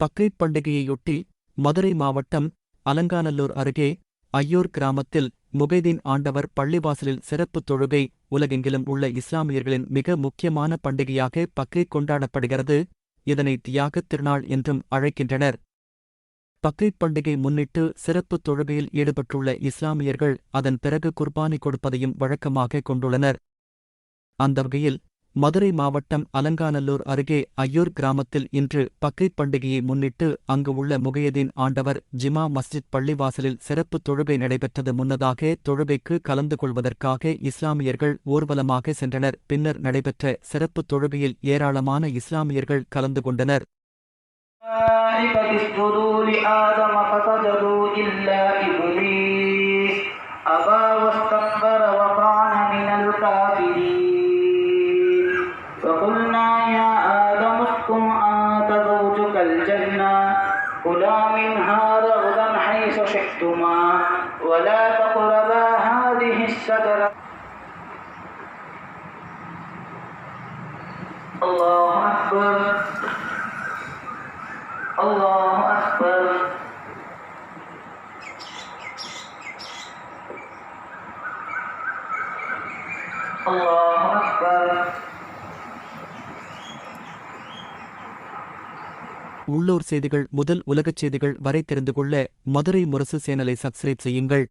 பக்ரீத் பண்டிகையையொட்டி மதுரை மாவட்டம் அலங்காநல்லூர் அருகே ஐயூர் கிராமத்தில் முகைதீன் ஆண்டவர் பள்ளிவாசலில் சிறப்பு தொழுகை. உலகெங்கிலும் உள்ள இஸ்லாமியர்களின் மிக முக்கியமான பண்டிகையாக பக்ரீத் கொண்டாடப்படுகிறது. இதனை தியாகத் திருநாள் என்றும் அழைக்கின்றனர். பக்ரீத் பண்டிகை முன்னிட்டு சிறப்பு தொழுகையில் ஈடுபட்டுள்ள இஸ்லாமியர்கள் அதன் பிறகு குர்பானி கொடுப்பதையும் வழக்கமாக கொண்டுள்ளனர். அந்த வகையில் மதுரை மாவட்டம் அலங்காநல்லூர் அருகே ஐயூர் கிராமத்தில் இன்று பக்ரீத் பண்டிகையை முன்னிட்டு அங்கு உள்ள முகையதீன் ஆண்டவர் ஜிமா மஸ்ஜித் பள்ளிவாசலில் சிறப்பு தொழுகை நடைபெற்றது. முன்னதாக தொழுகைக்கு கலந்து கொள்வதற்காக இஸ்லாமியர்கள் ஊர்வலமாக சென்றனர். பின்னர் நடைபெற்ற சிறப்பு தொழுகையில் ஏராளமான இஸ்லாமியர்கள் கலந்து கொண்டனர். فقلنا يا آدم اسكن أنت زوجك الجنة كلا منها رغدا حيث شئتما ولا تقربا هذه الشجرة. الله أكبر الله أكبر الله أكبر. உள்ளூர் செய்திகள் முதல் உலகச் செய்திகள் வரை தெரிந்து கொள்ள மதுரை முரசு சேனலை சப்ஸ்கிரைப் செய்யுங்கள்.